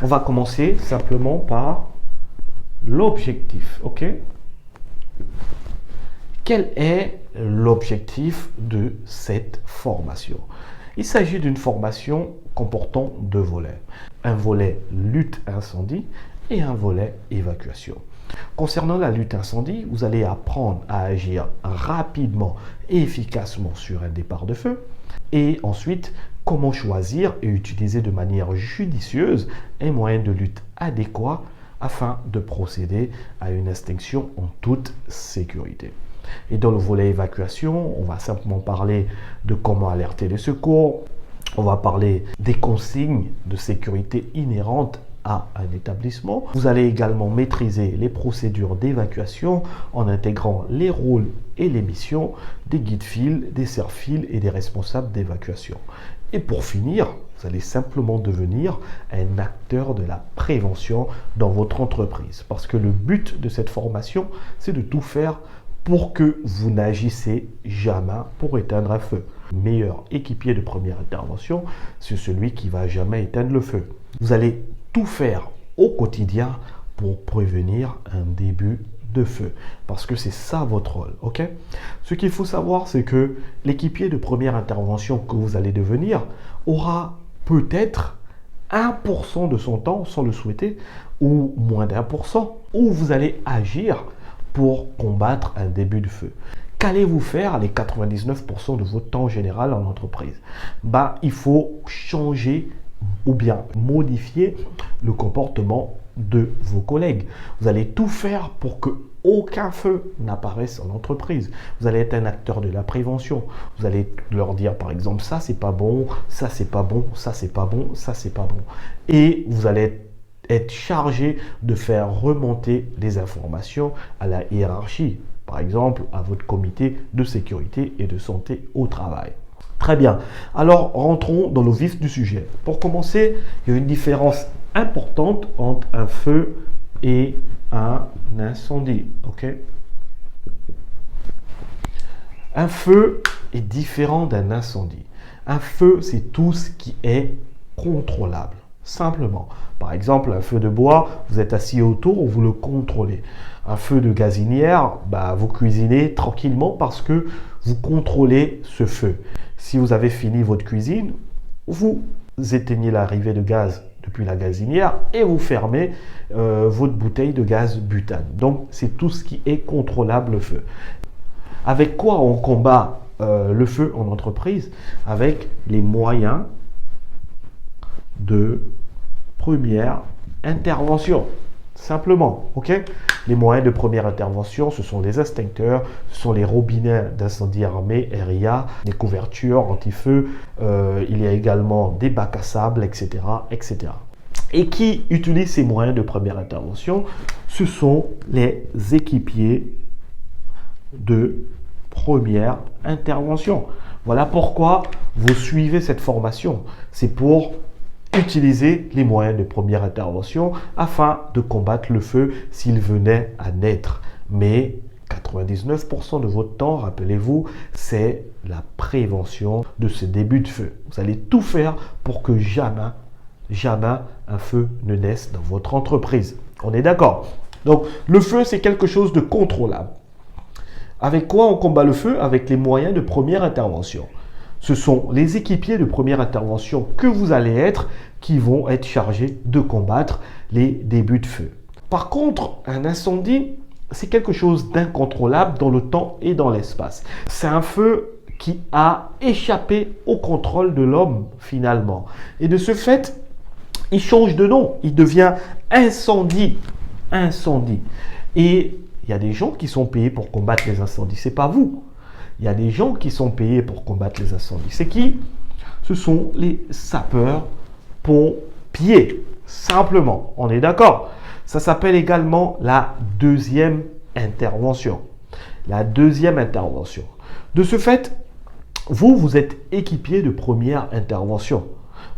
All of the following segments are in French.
On va commencer simplement par l'objectif, ok? Quel est l'objectif de cette formation? Il s'agit d'une formation comportant deux volets. Un volet lutte incendie et un volet évacuation. Concernant la lutte incendie, vous allez apprendre à agir rapidement et efficacement sur un départ de feu. Et ensuite, comment choisir et utiliser de manière judicieuse un moyen de lutte adéquat afin de procéder à une extinction en toute sécurité. Et dans le volet évacuation, on va simplement parler de comment alerter les secours. On va parler des consignes de sécurité inhérentes à un établissement. Vous allez également maîtriser les procédures d'évacuation en intégrant les rôles et les missions des guides-fils, des serre-fils et des responsables d'évacuation. Et pour finir, vous allez simplement devenir un acteur de la prévention dans votre entreprise. Parce que le but de cette formation, c'est de tout faire pour que vous n'agissez jamais pour éteindre un feu. Le meilleur équipier de première intervention, c'est celui qui va jamais éteindre le feu. Vous allez tout faire au quotidien pour prévenir un début de feu. Parce que c'est ça votre rôle, ok? Ce qu'il faut savoir, c'est que l'équipier de première intervention que vous allez devenir aura peut-être 1% de son temps, sans le souhaiter, ou moins d'1%, où vous allez agir pour combattre un début de feu. Qu'allez-vous faire les 99% de votre temps général en entreprise? Il faut changer ou bien modifier le comportement de vos collègues. Vous allez tout faire pour que aucun feu n'apparaisse en entreprise. Vous allez être un acteur de la prévention. Vous allez leur dire par exemple ça c'est pas bon, ça c'est pas bon, ça c'est pas bon, ça c'est pas bon. Et vous allez être chargé de faire remonter les informations à la hiérarchie, par exemple à votre comité de sécurité et de santé au travail. Très bien, alors rentrons dans le vif du sujet. Pour commencer, il y a une différence importante entre un feu et un incendie. Ok? Un feu est différent d'un incendie. Un feu, c'est tout ce qui est contrôlable. Simplement. Par exemple, un feu de bois, vous êtes assis autour, vous le contrôlez. Un feu de gazinière, vous cuisinez tranquillement parce que vous contrôlez ce feu. Si vous avez fini votre cuisine, vous éteignez l'arrivée de gaz depuis la gazinière et vous fermez votre bouteille de gaz butane. Donc, c'est tout ce qui est contrôlable le feu. Avec quoi on combat le feu en entreprise? Avec les moyens de première intervention. Simplement, ok? Les moyens de première intervention, ce sont les extincteurs, ce sont les robinets d'incendie armé, RIA, des couvertures anti-feu, il y a également des bacs à sable, etc., etc. Et qui utilise ces moyens de première intervention? Ce sont les équipiers de première intervention. Voilà pourquoi vous suivez cette formation. C'est pour utiliser les moyens de première intervention afin de combattre le feu s'il venait à naître. Mais 99% de votre temps, rappelez-vous, c'est la prévention de ce début de feu. Vous allez tout faire pour que jamais un feu ne naisse dans votre entreprise. On est d'accord? Donc, le feu, c'est quelque chose de contrôlable. Avec quoi on combat le feu? Avec les moyens de première intervention. Ce sont les équipiers de première intervention que vous allez être qui vont être chargés de combattre les débuts de feu. Par contre, un incendie, c'est quelque chose d'incontrôlable dans le temps et dans l'espace. C'est un feu qui a échappé au contrôle de l'homme finalement. Et de ce fait, il change de nom. Il devient incendie. Incendie. Et il y a des gens qui sont payés pour combattre les incendies. Ce n'est pas vous. Il y a des gens qui sont payés pour combattre les incendies. C'est qui? Ce sont les sapeurs-pompiers. Simplement, on est d'accord. Ça s'appelle également la deuxième intervention. La deuxième intervention. De ce fait, vous êtes équipier de première intervention.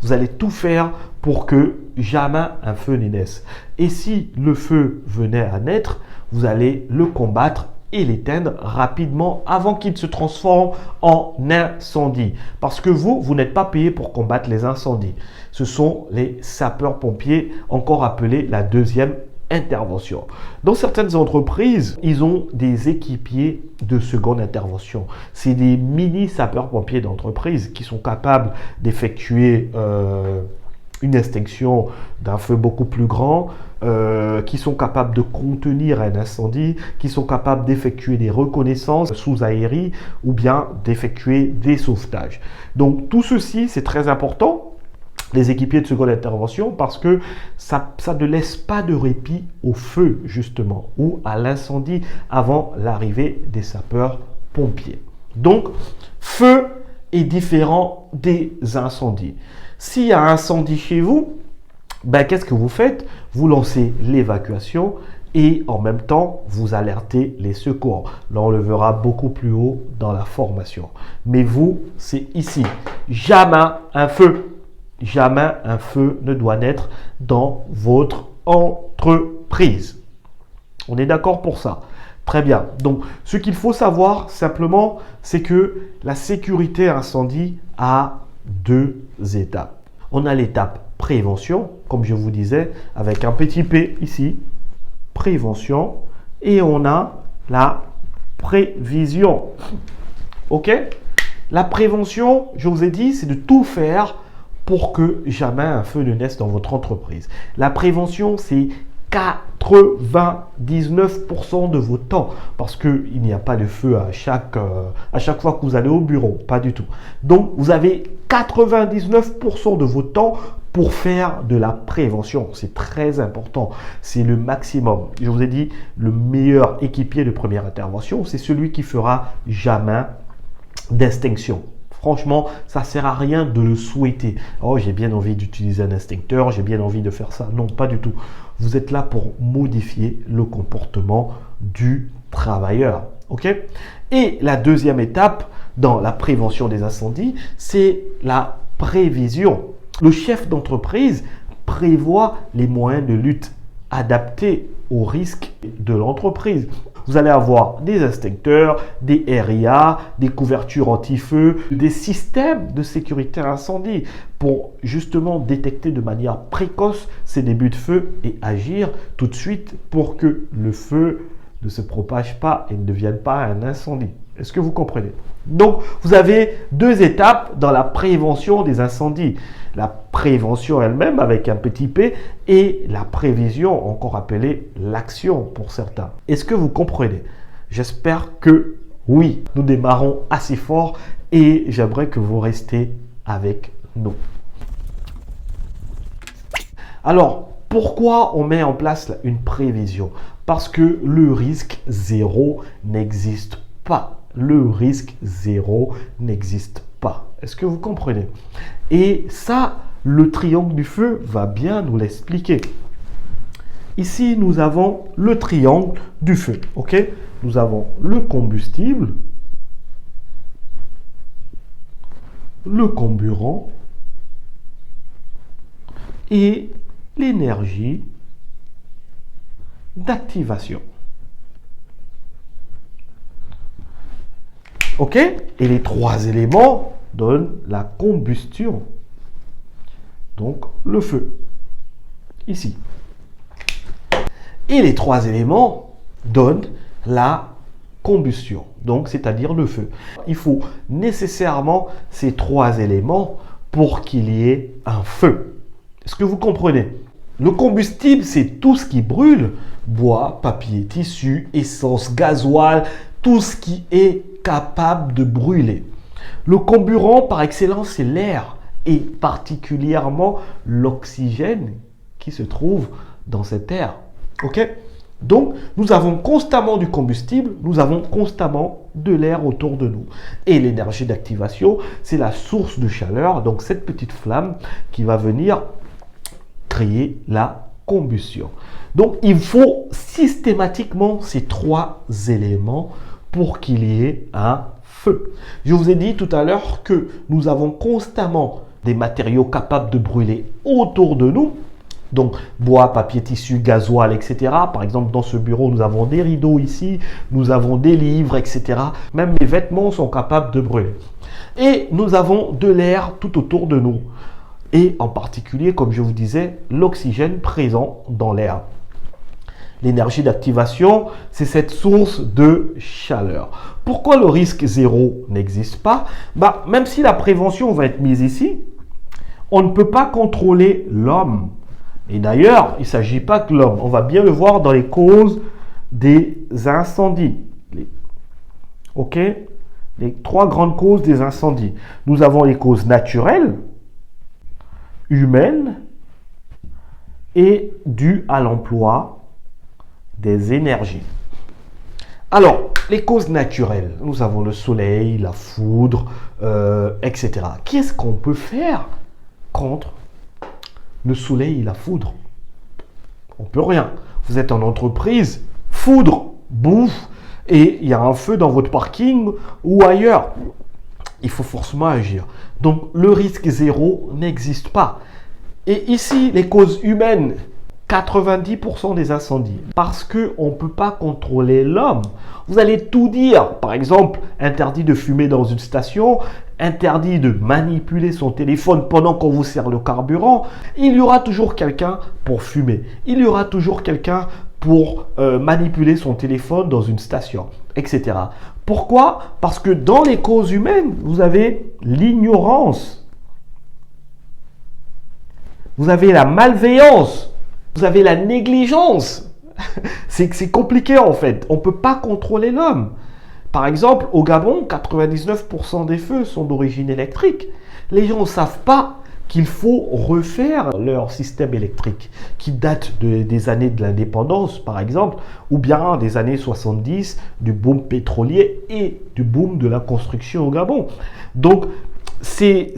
Vous allez tout faire pour que jamais un feu ne naisse. Et si le feu venait à naître, vous allez le combattre et l'éteindre rapidement avant qu'il se transforme en incendie. Parce que vous n'êtes pas payé pour combattre les incendies. Ce sont les sapeurs-pompiers, encore appelés la deuxième intervention. Dans certaines entreprises, ils ont des équipiers de seconde intervention. C'est des mini sapeurs-pompiers d'entreprise qui sont capables d'effectuer une extinction d'un feu beaucoup plus grand, qui sont capables de contenir un incendie, qui sont capables d'effectuer des reconnaissances sous aérie ou bien d'effectuer des sauvetages. Donc tout ceci, c'est très important, les équipiers de seconde intervention, parce que ça ne laisse pas de répit au feu justement ou à l'incendie avant l'arrivée des sapeurs-pompiers. Donc, feu est différent des incendies. S'il y a un incendie chez vous, qu'est-ce que vous faites? Vous lancez l'évacuation et en même temps, vous alertez les secours. Là, on le verra beaucoup plus haut dans la formation. Mais vous, c'est ici. Jamais un feu. Jamais un feu ne doit naître dans votre entreprise. On est d'accord pour ça? Très bien. Donc, ce qu'il faut savoir simplement, c'est que la sécurité incendie a deux étapes. On a l'étape prévention, comme je vous disais, avec un petit p ici, prévention, et on a la prévision. OK? La prévention, je vous ai dit, c'est de tout faire pour que jamais un feu ne naisse dans votre entreprise. La prévention, c'est 99% de votre temps, parce qu'il n'y a pas de feu à chaque fois que vous allez au bureau, pas du tout. Donc, vous avez 99% de votre temps pour faire de la prévention. C'est très important, c'est le maximum. Je vous ai dit, le meilleur équipier de première intervention, c'est celui qui fera jamais d'extinction. Franchement, ça ne sert à rien de le souhaiter. Oh, j'ai bien envie d'utiliser un extincteur, j'ai bien envie de faire ça. Non, pas du tout. Vous êtes là pour modifier le comportement du travailleur. OK? Et la deuxième étape dans la prévention des incendies, c'est la prévision. Le chef d'entreprise prévoit les moyens de lutte adaptés aux risques de l'entreprise. Vous allez avoir des extincteurs, des RIA, des couvertures anti-feu, des systèmes de sécurité incendie pour justement détecter de manière précoce ces débuts de feu et agir tout de suite pour que le feu ne se propage pas et ne devienne pas un incendie. Est-ce que vous comprenez? Donc, vous avez deux étapes dans la prévention des incendies. La prévention elle-même avec un petit p et la prévision, encore appelée l'action pour certains. Est-ce que vous comprenez? J'espère que oui. Nous démarrons assez fort et j'aimerais que vous restiez avec nous. Alors, pourquoi on met en place une prévision? Parce que le risque zéro n'existe pas. Le risque zéro n'existe pas. Est-ce que vous comprenez? Et ça, le triangle du feu va bien nous l'expliquer. Ici, nous avons le triangle du feu. OK? Nous avons le combustible, le comburant et l'énergie d'activation. OK? Et les trois éléments donnent la combustion. Donc, le feu. Ici. Et les trois éléments donnent la combustion. Donc, c'est-à-dire le feu. Il faut nécessairement ces trois éléments pour qu'il y ait un feu. Est-ce que vous comprenez? Le combustible, c'est tout ce qui brûle. Bois, papier, tissu, essence, gasoil, tout ce qui est capable de brûler. Le comburant par excellence, c'est l'air et particulièrement l'oxygène qui se trouve dans cet air. OK? Donc, nous avons constamment du combustible, nous avons constamment de l'air autour de nous. Et l'énergie d'activation, c'est la source de chaleur, donc cette petite flamme qui va venir créer la combustion. Donc, il faut systématiquement ces trois éléments pour qu'il y ait un feu. Je vous ai dit tout à l'heure que nous avons constamment des matériaux capables de brûler autour de nous, Donc, bois, papier, tissu, gasoil, etc. Par exemple, dans ce bureau, nous avons des rideaux ici, nous avons des livres, etc. Même mes vêtements sont capables de brûler. Et nous avons de l'air tout autour de nous. Et en particulier, comme je vous disais, l'oxygène présent dans l'air. L'énergie d'activation, c'est cette source de chaleur. Pourquoi le risque zéro n'existe pas? Même si la prévention va être mise ici, on ne peut pas contrôler l'homme. Et d'ailleurs, il ne s'agit pas que l'homme. On va bien le voir dans les causes des incendies. OK? Les 3 grandes causes des incendies. Nous avons les causes naturelles, humaines et dues à l'emploi des énergies. Alors, les causes naturelles, nous avons le soleil, la foudre, etc. Qu'est-ce qu'on peut faire contre le soleil et la foudre? On peut rien. Vous êtes en entreprise, foudre, bouffe, et il y a un feu dans votre parking ou ailleurs. Il faut forcément agir. Donc, le risque zéro n'existe pas. Et ici, les causes humaines, 90% des incendies, parce qu'on ne peut pas contrôler l'homme. Vous allez tout dire. Par exemple, interdit de fumer dans une station, interdit de manipuler son téléphone pendant qu'on vous sert le carburant. Il y aura toujours quelqu'un pour fumer. Il y aura toujours quelqu'un pour manipuler son téléphone dans une station, etc. Pourquoi? Parce que dans les causes humaines, vous avez l'ignorance. Vous avez la malveillance. Vous avez la négligence. C'est compliqué en fait. On ne peut pas contrôler l'homme. Par exemple, au Gabon, 99% des feux sont d'origine électrique. Les gens ne savent pas qu'il faut refaire leur système électrique qui date des années de l'indépendance, par exemple, ou bien des années 70, du boom pétrolier et du boom de la construction au Gabon. Donc, ces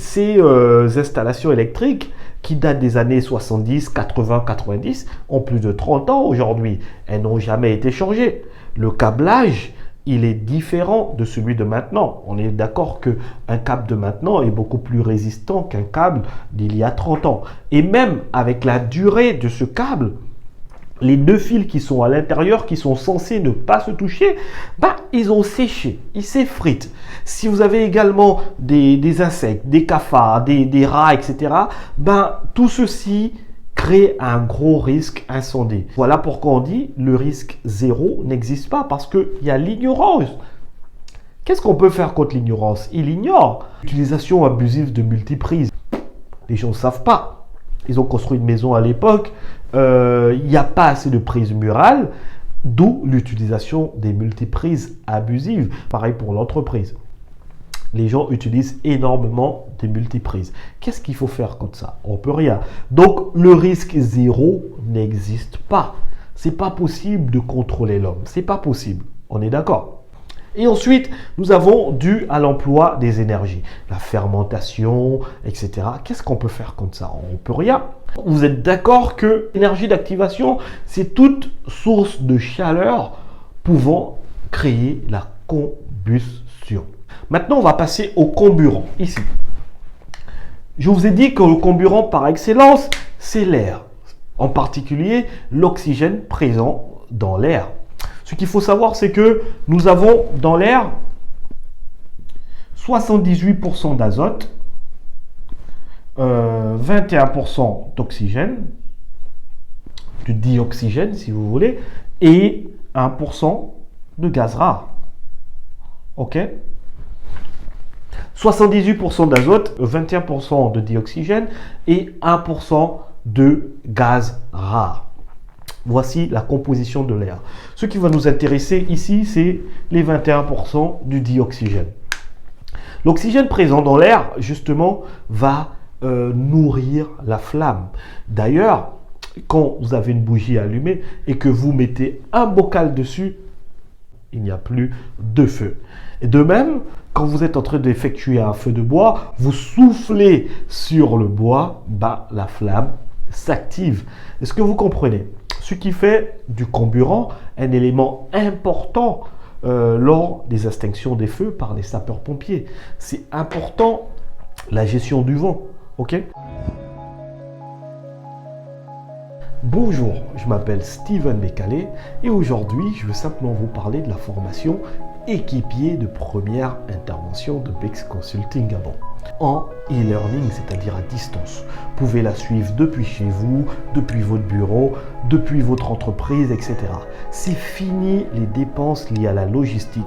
installations électriques qui datent des années 70, 80, 90 ont plus de 30 ans aujourd'hui. Elles n'ont jamais été changées. Le câblage, il est différent de celui de maintenant. On est d'accord qu'un câble de maintenant est beaucoup plus résistant qu'un câble d'il y a 30 ans. Et même avec la durée de ce câble, les 2 fils qui sont à l'intérieur, qui sont censés ne pas se toucher, ils ont séché, ils s'effritent. Si vous avez également des insectes, des cafards, des rats, etc., tout ceci crée un gros risque incendie. Voilà pourquoi on dit le risque zéro n'existe pas, parce qu'il y a l'ignorance. Qu'est-ce qu'on peut faire contre l'ignorance? Il ignore l'utilisation abusive de multiprises. Les gens ne savent pas. Ils ont construit une maison à l'époque, il n'y a pas assez de prises murales, d'où l'utilisation des multiprises abusives. Pareil pour l'entreprise. Les gens utilisent énormément des multiprises. Qu'est-ce qu'il faut faire contre ça? On ne peut rien. Donc, le risque zéro n'existe pas. Ce n'est pas possible de contrôler l'homme. Ce n'est pas possible. On est d'accord? Et ensuite, nous avons dû à l'emploi des énergies. La fermentation, etc. Qu'est-ce qu'on peut faire contre ça? On ne peut rien. Vous êtes d'accord que l'énergie d'activation, c'est toute source de chaleur pouvant créer la combustion. Maintenant, on va passer au comburant, ici. Je vous ai dit que le comburant par excellence, c'est l'air. En particulier, l'oxygène présent dans l'air. Ce qu'il faut savoir, c'est que nous avons dans l'air 78% d'azote, 21% d'oxygène, de dioxygène si vous voulez, et 1% de gaz rare. OK? 78% d'azote, 21% de dioxygène et 1% de gaz rare. Voici la composition de l'air. Ce qui va nous intéresser ici, c'est les 21% du dioxygène. L'oxygène présent dans l'air, justement, va nourrir la flamme. D'ailleurs, quand vous avez une bougie allumée et que vous mettez un bocal dessus, il n'y a plus de feu. Et de même, quand vous êtes en train d'effectuer un feu de bois, vous soufflez sur le bois, la flamme s'active. Est-ce que vous comprenez? Ce qui fait du comburant un élément important lors des extinctions des feux par les sapeurs-pompiers. C'est important, la gestion du vent. OK? Bonjour, je m'appelle Steven Bekale et aujourd'hui je veux simplement vous parler de la formation équipier de première intervention de Bex Consulting Gabon en e-learning, c'est-à-dire à distance. Vous pouvez la suivre depuis chez vous, depuis votre bureau, depuis votre entreprise, etc. C'est fini les dépenses liées à la logistique,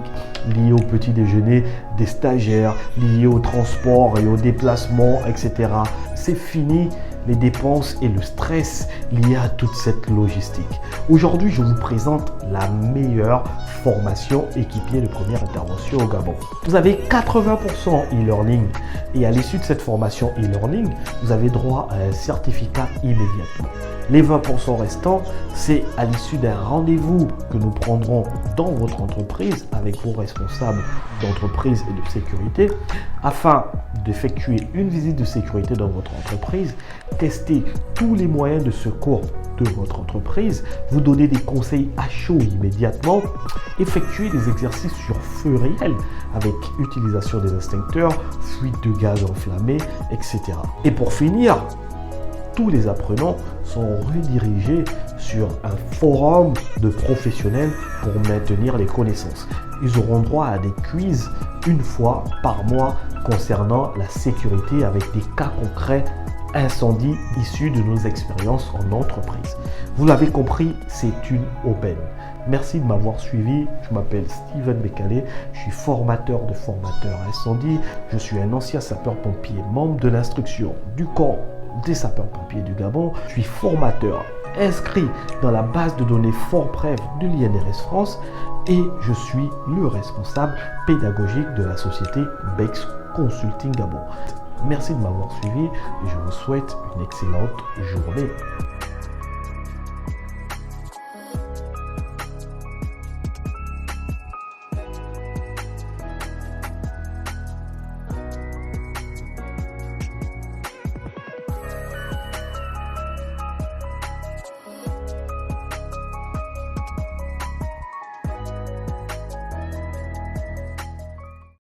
liées au petit déjeuner des stagiaires, liées au transport et au déplacement, etc. C'est fini les dépenses et le stress liés à toute cette logistique. Aujourd'hui, je vous présente la meilleure formation équipier de première intervention au Gabon. Vous avez 80% e-learning et à l'issue de cette formation e-learning, vous avez droit à un certificat immédiatement. Les 20% restants, c'est à l'issue d'un rendez-vous que nous prendrons dans votre entreprise avec vos responsables d'entreprise et de sécurité afin d'effectuer une visite de sécurité dans votre entreprise, tester tous les moyens de secours de votre entreprise, vous donner des conseils à chaud immédiatement, effectuer des exercices sur feu réel avec utilisation des extincteurs, fuite de gaz enflammé, etc. Et pour finir, tous les apprenants sont redirigés sur un forum de professionnels pour maintenir les connaissances. Ils auront droit à des quiz une fois par mois concernant la sécurité avec des cas concrets incendie issus de nos expériences en entreprise. Vous l'avez compris, c'est une aubaine. Merci de m'avoir suivi. Je m'appelle Steven Bekale. Je suis formateur de formateurs incendie. Je suis un ancien sapeur-pompier, membre de l'instruction du corps des sapeurs-pompiers du Gabon. Je suis formateur inscrit dans la base de données ForPrev de l'INRS France et je suis le responsable pédagogique de la société Bex Consulting Gabon. Merci de m'avoir suivi et je vous souhaite une excellente journée.